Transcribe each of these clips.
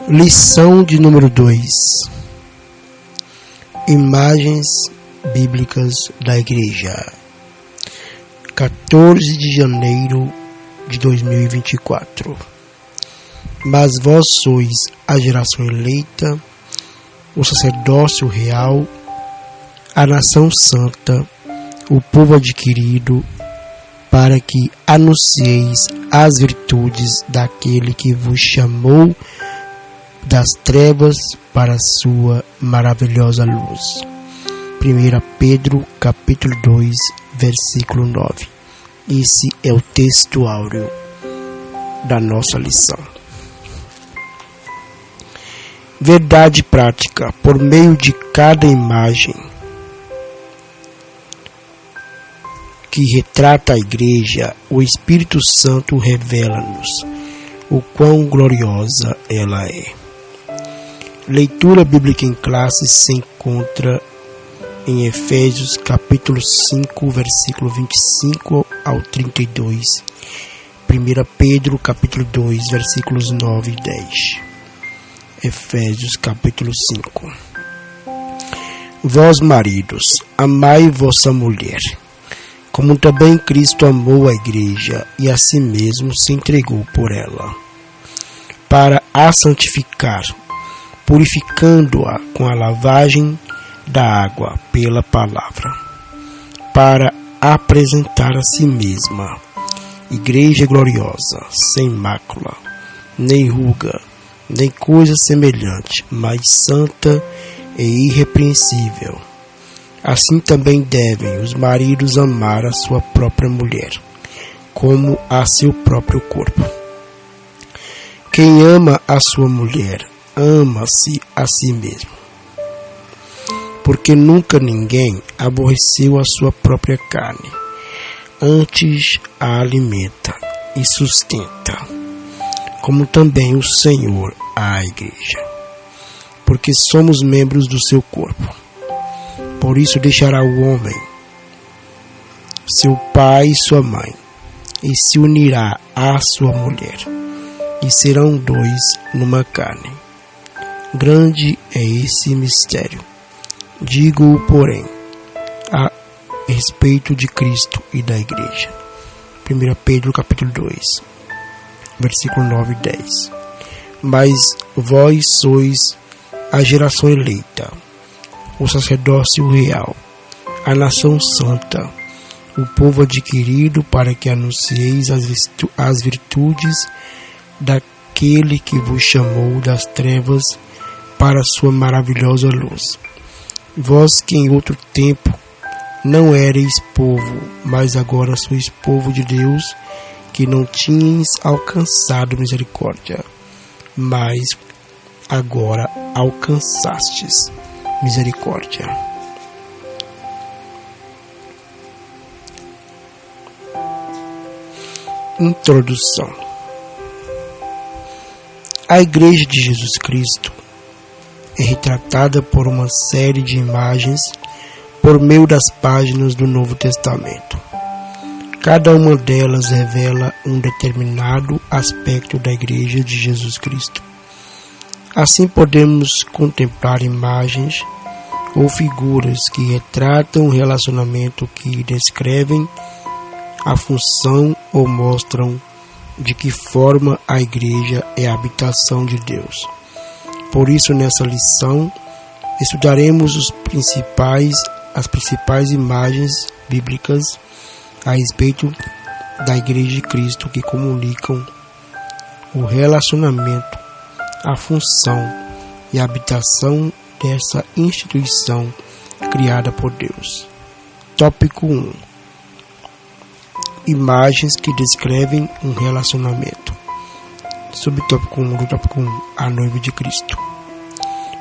Lição de número 2. Imagens bíblicas da Igreja. 14 de janeiro de 2024. Mas vós sois a geração eleita, o sacerdócio real, a nação santa, o povo adquirido, para que anuncieis as virtudes daquele que vos chamou das trevas para a sua maravilhosa luz. 1 Pedro, capítulo 2, versículo 9. Esse é o texto áureo da nossa lição. Verdade prática. Por meio de cada imagem que retrata a Igreja, o Espírito Santo revela-nos o quão gloriosa ela é. Leitura bíblica em classe se encontra em Efésios capítulo 5, versículo 25 ao 32. 1 Pedro capítulo 2, versículos 9 e 10. Efésios capítulo 5. Vós, maridos, amai vossa mulher, como também Cristo amou a Igreja e a si mesmo se entregou por ela, para a santificar, purificando-a com a lavagem da água pela palavra, para apresentar a si mesma Igreja gloriosa, sem mácula, nem ruga, nem coisa semelhante, mas santa e irrepreensível. Assim também devem os maridos amar a sua própria mulher, como a seu próprio corpo. Quem ama a sua mulher, ama-se a si mesmo. Porque nunca ninguém aborreceu a sua própria carne, antes a alimenta e sustenta, como também o Senhor a Igreja, porque somos membros do seu corpo. Por isso deixará o homem seu pai e sua mãe, e se unirá à sua mulher, e serão dois numa carne. Grande é esse mistério. Digo-o, porém, a respeito de Cristo e da Igreja. 1 Pedro capítulo 2, versículo 9 e 10. Mas vós sois a geração eleita, o sacerdócio real, a nação santa, o povo adquirido, para que anuncieis as virtudes daquele que vos chamou das trevas para a sua maravilhosa luz. Vós que em outro tempo não erais povo, mas agora sois povo de Deus, que não tinhais alcançado misericórdia, mas agora alcançastes misericórdia. Introdução. A Igreja de Jesus Cristo é retratada por uma série de imagens por meio das páginas do Novo Testamento. Cada uma delas revela um determinado aspecto da Igreja de Jesus Cristo. Assim podemos contemplar imagens ou figuras que retratam um relacionamento, que descrevem a função ou mostram de que forma a Igreja é a habitação de Deus. Por isso, nessa lição, estudaremos as principais imagens bíblicas a respeito da Igreja de Cristo, que comunicam o relacionamento, a função e a habitação dessa instituição criada por Deus. Tópico 1. Imagens que descrevem um relacionamento. Subtópico 1 do tópico 1. A noiva de Cristo.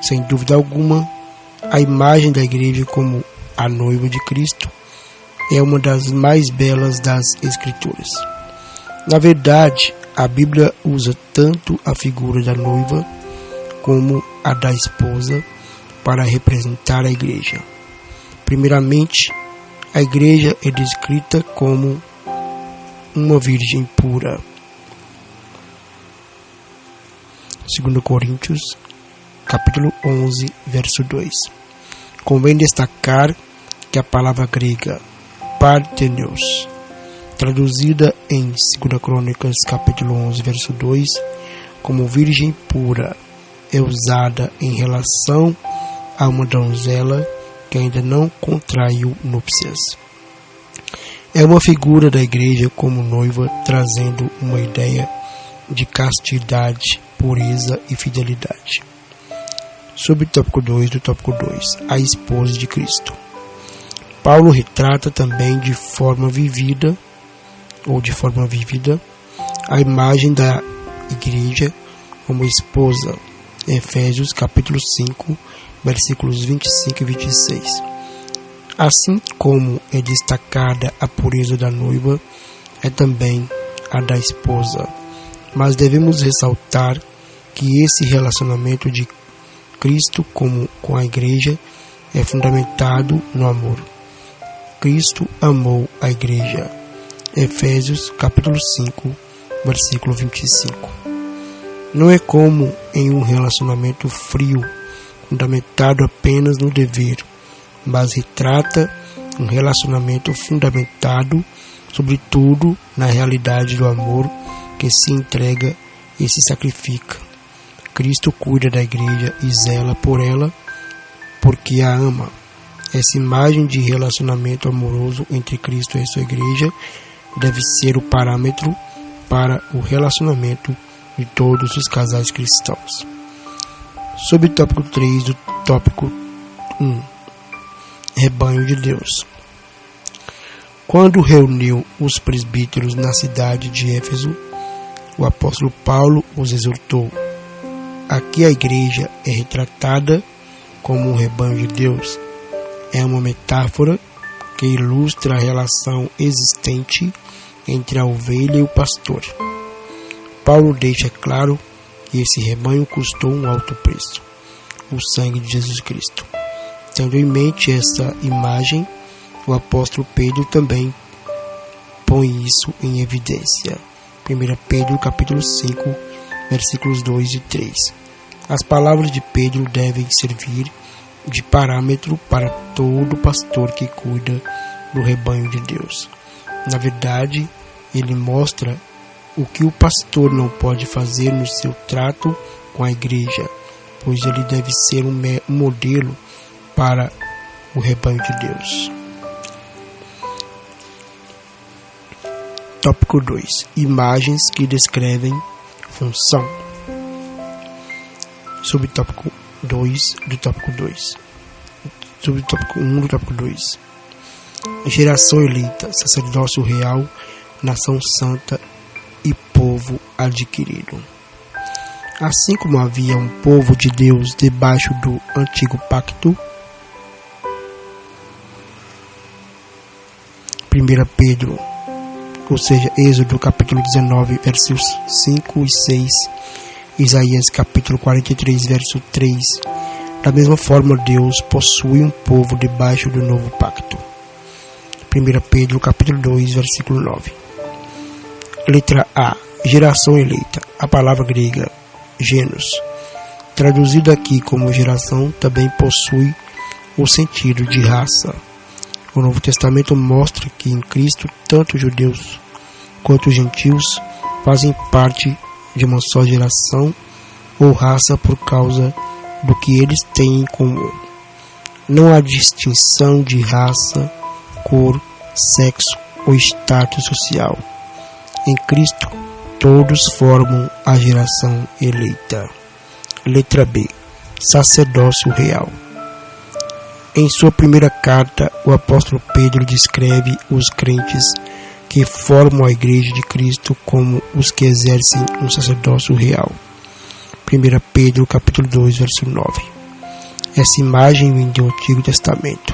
Sem dúvida alguma, a imagem da Igreja como a noiva de Cristo é uma das mais belas das Escrituras. Na verdade, a Bíblia usa tanto a figura da noiva como a da esposa para representar a Igreja. Primeiramente, a Igreja é descrita como uma virgem pura. 2 Coríntios, capítulo 11, verso 2. Convém destacar que a palavra grega parthenos, traduzida em 2 Crônicas, capítulo 11, verso 2, como virgem pura, é usada em relação a uma donzela que ainda não contraiu núpcias. É uma figura da igreja como noiva, trazendo uma ideia de castidade, pureza e fidelidade. Sobre o tópico 2 do tópico 2, a esposa de Cristo. Paulo retrata também de forma vivida, a imagem da igreja como esposa, em Efésios capítulo 5, versículos 25 e 26. Assim como é destacada a pureza da noiva, é também a da esposa. Mas devemos ressaltar que esse relacionamento de Cristo com a igreja é fundamentado no amor. Cristo amou a igreja. Efésios capítulo 5, versículo 25. Não é como em um relacionamento frio, fundamentado apenas no dever, mas retrata um relacionamento fundamentado, sobretudo, na realidade do amor que se entrega e se sacrifica. Cristo cuida da igreja e zela por ela, porque a ama. Essa imagem de relacionamento amoroso entre Cristo e sua igreja deve ser o parâmetro para o relacionamento de todos os casais cristãos. Sobre o tópico 3 do tópico 1, rebanho de Deus. Quando reuniu os presbíteros na cidade de Éfeso, o apóstolo Paulo os exortou. Aqui a igreja é retratada como um rebanho de Deus. É uma metáfora que ilustra a relação existente entre a ovelha e o pastor. Paulo deixa claro que esse rebanho custou um alto preço, o sangue de Jesus Cristo. Tendo em mente essa imagem, o apóstolo Pedro também põe isso em evidência. 1 Pedro capítulo 5, versículos 2 e 3. As palavras de Pedro devem servir de parâmetro para todo pastor que cuida do rebanho de Deus. Na verdade, ele mostra o que o pastor não pode fazer no seu trato com a igreja, pois ele deve ser um modelo para o rebanho de Deus. Tópico 2. Imagens que descrevem função. Sobre o tópico 2 do tópico 2. Sobre o tópico 1 do tópico 2. Geração eleita, sacerdócio real, nação santa e povo adquirido. Assim como havia um povo de Deus debaixo do antigo pacto, 1 Pedro, ou seja, Êxodo capítulo 19, versos 5 e 6, Isaías capítulo 43, verso 3. Da mesma forma, Deus possui um povo debaixo do novo pacto. 1 Pedro capítulo 2, versículo 9. Letra A. Geração eleita. A palavra grega genos, traduzida aqui como geração, também possui o sentido de raça. O Novo Testamento mostra que em Cristo tanto judeus quanto gentios fazem parte de uma só geração ou raça por causa do que eles têm em comum. Não há distinção de raça, cor, sexo ou status social. Em Cristo, todos formam a geração eleita. Letra B. Sacerdócio real. Em sua primeira carta, o apóstolo Pedro descreve os crentes que formam a igreja de Cristo como os que exercem um sacerdócio real. 1 Pedro capítulo 2, verso 9. Essa imagem vem do Antigo Testamento,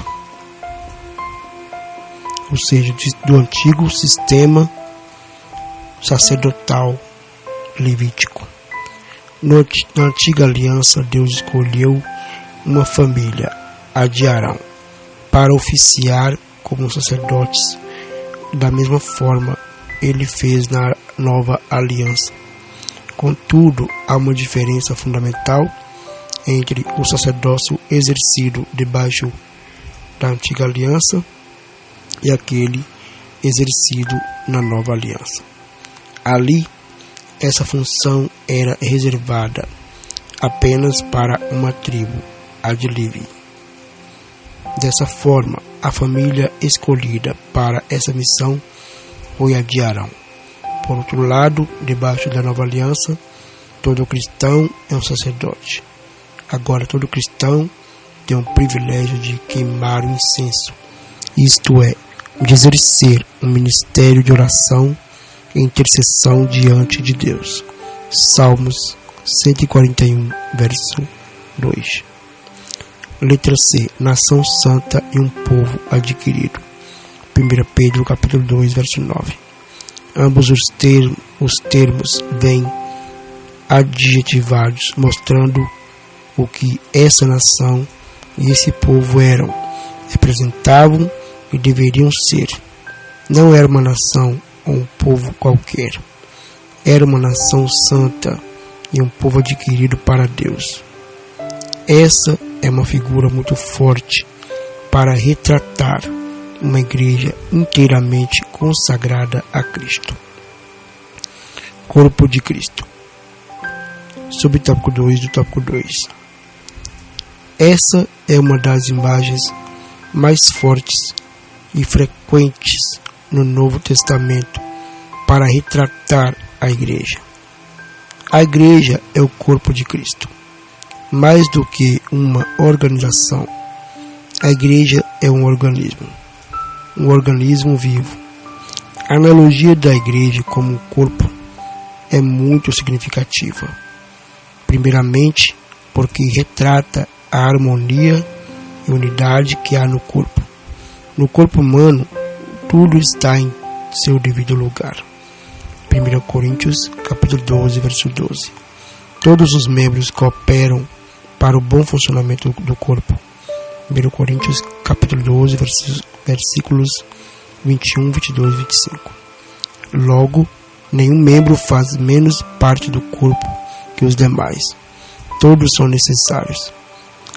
ou seja, do antigo sistema sacerdotal levítico. Na antiga aliança, Deus escolheu uma família, a de Arão, para oficiar como sacerdotes. Da mesma forma, ele fez na nova aliança, Contudo, há uma diferença fundamental entre o sacerdócio exercido debaixo da antiga aliança e aquele exercido na nova aliança. Ali, essa função era reservada apenas para uma tribo, a de Levi. Dessa forma, a família escolhida para essa missão foi a de Arão. Por outro lado, debaixo da nova aliança, todo cristão é um sacerdote. Agora, todo cristão tem o privilégio de queimar o incenso, isto é, de exercer um ministério de oração e intercessão diante de Deus. Salmos 141, verso 2. Letra C. Nação santa e um povo adquirido. 1 Pedro capítulo 2, verso 9. Ambos os termos vêm adjetivados, mostrando o que essa nação e esse povo eram, representavam e deveriam ser. Não era uma nação ou um povo qualquer. Era uma nação santa e um povo adquirido para Deus. Essa é uma figura muito forte para retratar uma igreja inteiramente consagrada a Cristo. Corpo de Cristo. Subtópico 2 do tópico 2. Essa é uma das imagens mais fortes e frequentes no Novo Testamento para retratar a igreja. A igreja é o corpo de Cristo. Mais do que uma organização, a igreja é um organismo vivo. A analogia da igreja como corpo é muito significativa. Primeiramente, porque retrata a harmonia e unidade que há no corpo. No corpo humano, tudo está em seu devido lugar. 1 Coríntios, capítulo 12, verso 12. Todos os membros cooperam para o bom funcionamento do corpo. 1 Coríntios, capítulo 12, versículos 21, 22 e 25. Logo, nenhum membro faz menos parte do corpo que os demais. Todos são necessários.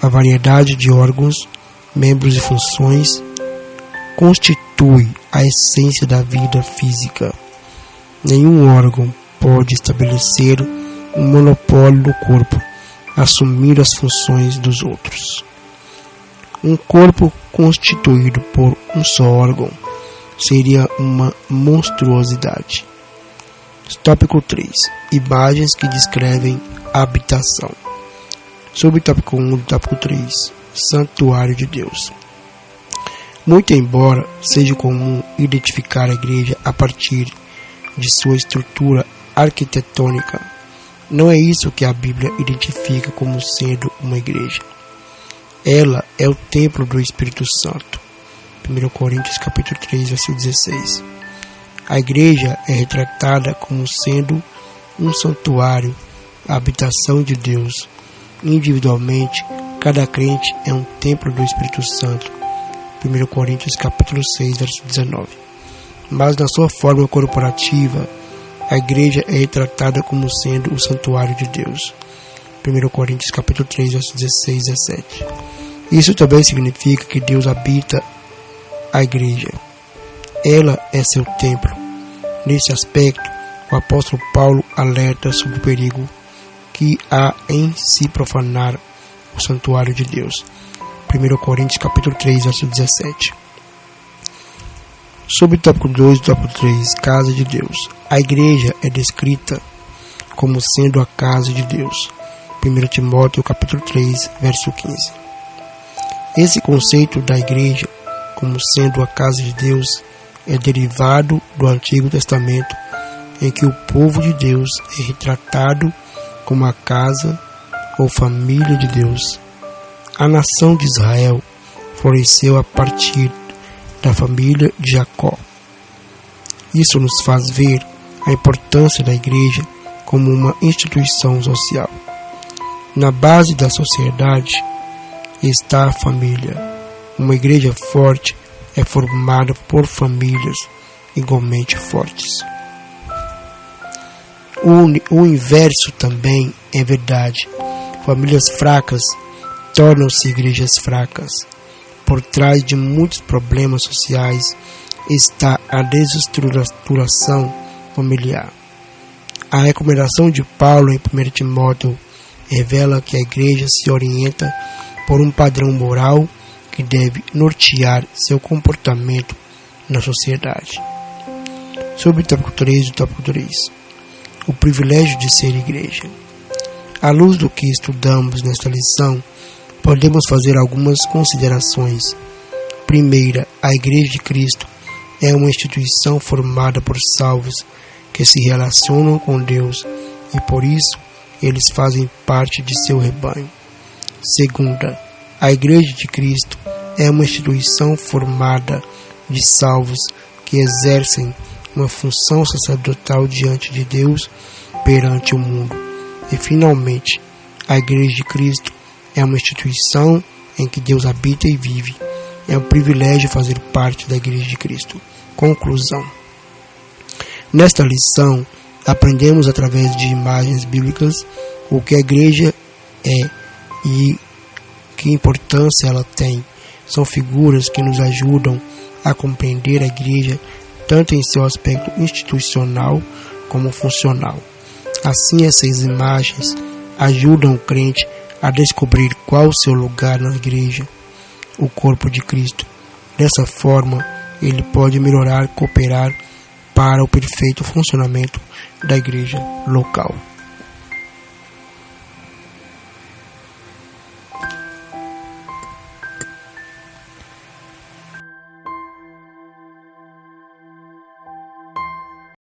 A variedade de órgãos, membros e funções constitui a essência da vida física. Nenhum órgão pode estabelecer um monopólio no corpo, assumir as funções dos outros. Um corpo constituído por um só órgão seria uma monstruosidade. Tópico 3. Imagens que descrevem a habitação. Subtópico 1 do tópico 3. Santuário de Deus. Muito embora seja comum identificar a igreja a partir de sua estrutura arquitetônica, não é isso que a Bíblia identifica como sendo uma igreja. Ela é o templo do Espírito Santo. 1 Coríntios capítulo 3, versículo 16. A igreja é retratada como sendo um santuário, a habitação de Deus. Individualmente, cada crente é um templo do Espírito Santo. 1 Coríntios capítulo 6, versículo 19. Mas na sua forma corporativa, a igreja é retratada como sendo o santuário de Deus. 1 Coríntios capítulo 3, versículos 16 e 17. Isso também significa que Deus habita a igreja. Ela é seu templo. Nesse aspecto, o apóstolo Paulo alerta sobre o perigo que há em se profanar o santuário de Deus. 1 Coríntios capítulo 3, versículo 17. Subtópico 2 do tópico 3, Casa de Deus. A igreja é descrita como sendo a casa de Deus. 1 Timóteo capítulo 3, verso 15. Esse conceito da igreja como sendo a casa de Deus é derivado do Antigo Testamento, em que o povo de Deus é retratado como a casa ou família de Deus. A nação de Israel floresceu a partir da família de Jacó. Isso nos faz ver a importância da igreja como uma instituição social. Na base da sociedade está a família. Uma igreja forte é formada por famílias igualmente fortes. O inverso também é verdade. Famílias fracas tornam-se igrejas fracas. Por trás de muitos problemas sociais está a desestruturação familiar. A recomendação de Paulo em 1 Timóteo revela que a igreja se orienta por um padrão moral que deve nortear seu comportamento na sociedade. Sobre o tópico 3 e o tópico 3. O privilégio de ser igreja. À luz do que estudamos nesta lição, podemos fazer algumas considerações. Primeira, a Igreja de Cristo é uma instituição formada por salvos que se relacionam com Deus e por isso eles fazem parte de seu rebanho. Segunda, a Igreja de Cristo é uma instituição formada de salvos que exercem uma função sacerdotal diante de Deus perante o mundo. E finalmente, a Igreja de Cristo é uma instituição em que Deus habita e vive. É um privilégio fazer parte da Igreja de Cristo. Conclusão. Nesta lição, aprendemos através de imagens bíblicas o que a Igreja é e que importância ela tem. São figuras que nos ajudam a compreender a Igreja tanto em seu aspecto institucional como funcional. Assim, essas imagens ajudam o crente a descobrir qual o seu lugar na Igreja, o corpo de Cristo. Dessa forma, ele pode melhorar, cooperar para o perfeito funcionamento da Igreja local.